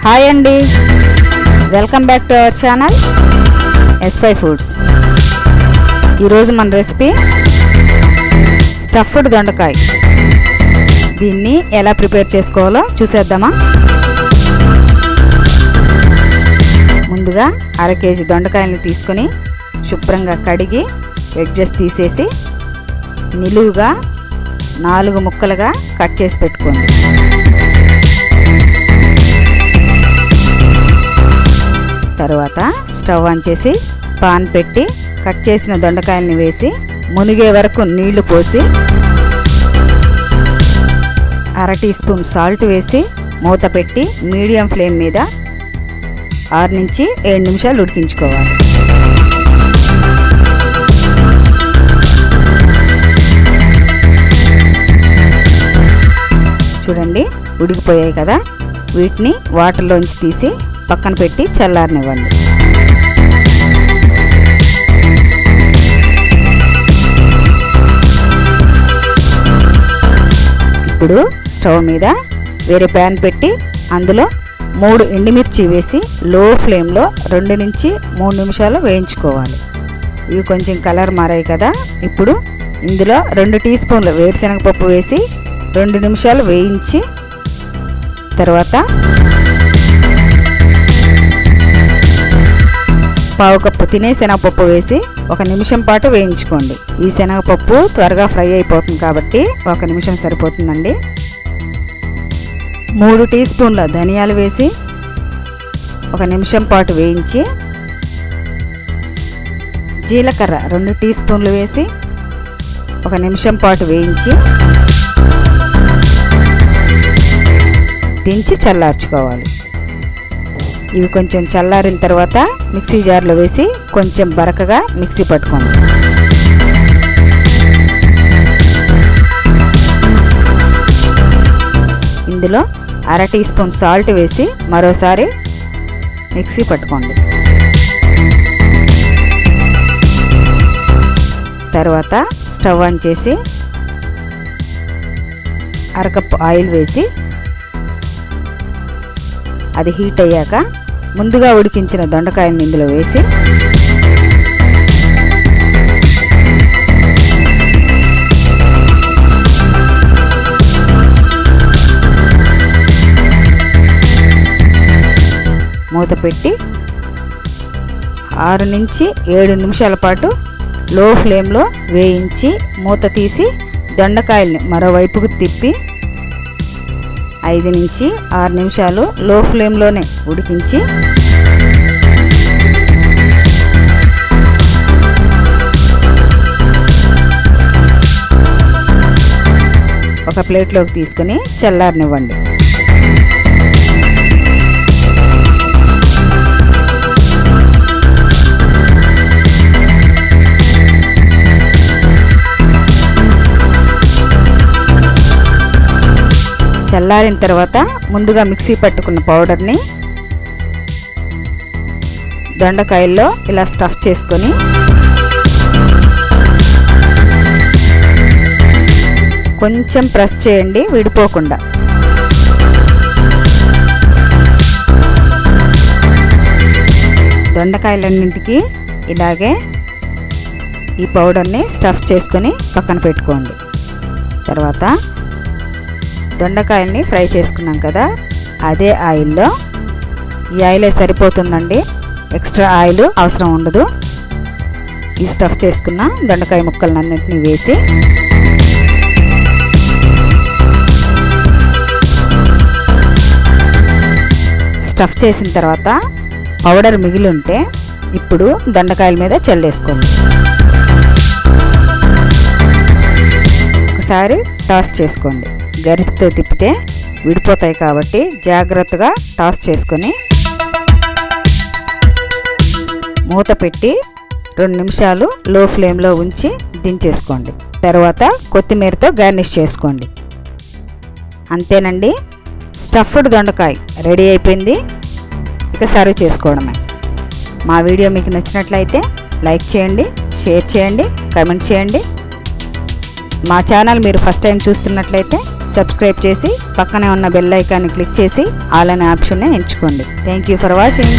Hi అండి, welcome back to our channel S5 foods. ఈరోజు మన రెసిపీ స్టఫ్డ్ దొండకాయ. దీన్ని ఎలా ప్రిపేర్ చేసుకోవాలో చూసేద్దామా. ముందుగా అర కేజీ దొండకాయలను తీసుకొని శుభ్రంగా కడిగి ఎడ్జెస్ తీసేసి నిలువుగా 4 ముక్కలుగా కట్ చేసి పెట్టుకోండి. తర్వాత స్టవ్ ఆన్ చేసి పాన్ పెట్టి కట్ చేసిన దొండకాయల్ని వేసి మునిగే వరకు నీళ్లు పోసి అర టీ స్పూన్ సాల్ట్ వేసి మూత పెట్టి మీడియం ఫ్లేమ్ మీద 6 నుంచి 7 నిమిషాలు ఉడికించుకోవాలి. చూడండి, ఉడికిపోయాయి కదా. వీటిని వాటర్లోంచి తీసి పక్కన పెట్టి చల్లారనివ్వండి. ఇప్పుడు స్టవ్ మీద వేరే ప్యాన్ పెట్టి అందులో 3 ఎండుమిర్చి వేసి లో ఫ్లేమ్లో 2 నుంచి 3 నిమిషాలు వేయించుకోవాలి. ఇవి కొంచెం కలర్ మారాయి కదా. ఇప్పుడు ఇందులో 2 టీ స్పూన్ల వేరుశనగపప్పు వేసి 2 నిమిషాలు వేయించి తర్వాత 1/2 కప్పు తినే శనగపప్పు వేసి 1 నిమిషం పాటు వేయించుకోండి. ఈ శనగపప్పు త్వరగా ఫ్రై అయిపోతుంది కాబట్టి 1 నిమిషం సరిపోతుందండి. 3 టీ స్పూన్ల ధనియాలు వేసి 1 నిమిషం పాటు వేయించి జీలకర్ర 2 టీ స్పూన్లు వేసి 1 నిమిషం పాటు వేయించి దించి చల్లార్చుకోవాలి. ఇవి కొంచెం చల్లారిన తర్వాత మిక్సీ జార్లో వేసి కొంచెం బరకగా మిక్సీ పట్టుకోండి. ఇందులో అర టీ స్పూన్ సాల్ట్ వేసి మరోసారి మిక్సీ పట్టుకోండి. తర్వాత స్టవ్ ఆన్ చేసి అర కప్పు ఆయిల్ వేసి అది హీట్ అయ్యాక ముందుగా ఉడికించిన దొండకాయలను ఇందులో వేసి మూత పెట్టి 6 నుంచి 7 నిమిషాల పాటు లో ఫ్లేమ్లో వేయించి మూత తీసి దొండకాయల్ని మరోవైపుకు తిప్పి 5 నుంచి 6 నిమిషాలు లో ఫ్లేమ్లోనే ఉడికించి ఒక ప్లేట్లోకి తీసుకొని చల్లారనివ్వండి. చల్లారిన తర్వాత ముందుగా మిక్సీ పట్టుకున్న పౌడర్ని దొండకాయల్లో ఇలా స్టఫ్ చేసుకొని కొంచెం ప్రెస్ చేయండి, విడిపోకుండా. దొండకాయలన్నింటికి ఇలాగే ఈ పౌడర్ని స్టఫ్ చేసుకొని పక్కన పెట్టుకోండి. తర్వాత దొండకాయల్ని ఫ్రై చేసుకున్నాం కదా, అదే ఆయిల్లో, ఈ ఆయిలే సరిపోతుందండి, ఎక్స్ట్రా ఆయిల్ అవసరం ఉండదు. ఈ స్టఫ్ చేసుకున్న దొండకాయ ముక్కలన్నింటినీ వేసి స్టఫ్ చేసిన తర్వాత పౌడర్ మిగిలి ఉంటే ఇప్పుడు దొండకాయల మీద చల్లేసుకోండి. ఒకసారి టాస్ చేసుకోండి. గరిటెతో తిప్పితే విడిపోతాయి కాబట్టి జాగ్రత్తగా టాస్ చేసుకొని మూత పెట్టి 2 నిమిషాలు లో ఫ్లేమ్లో ఉంచి దించేసుకోండి. తర్వాత కొత్తిమీరతో గార్నిష్ చేసుకోండి. అంతేనండి, స్టఫ్డ్ దొండకాయ రెడీ అయిపోయింది. ఇక సర్వ్ చేసుకోవడమే. మా వీడియో మీకు నచ్చినట్లయితే లైక్ చేయండి, షేర్ చేయండి, కామెంట్ చేయండి. మా ఛానల్ మీరు ఫస్ట్ టైం చూస్తున్నట్లయితే సబ్స్క్రైబ్ చేసి పక్కనే ఉన్న బెల్ ఐకాన్ని క్లిక్ చేసి ఆల్ అనే ఆప్షన్ని ఎంచుకోండి. Thank you for watching.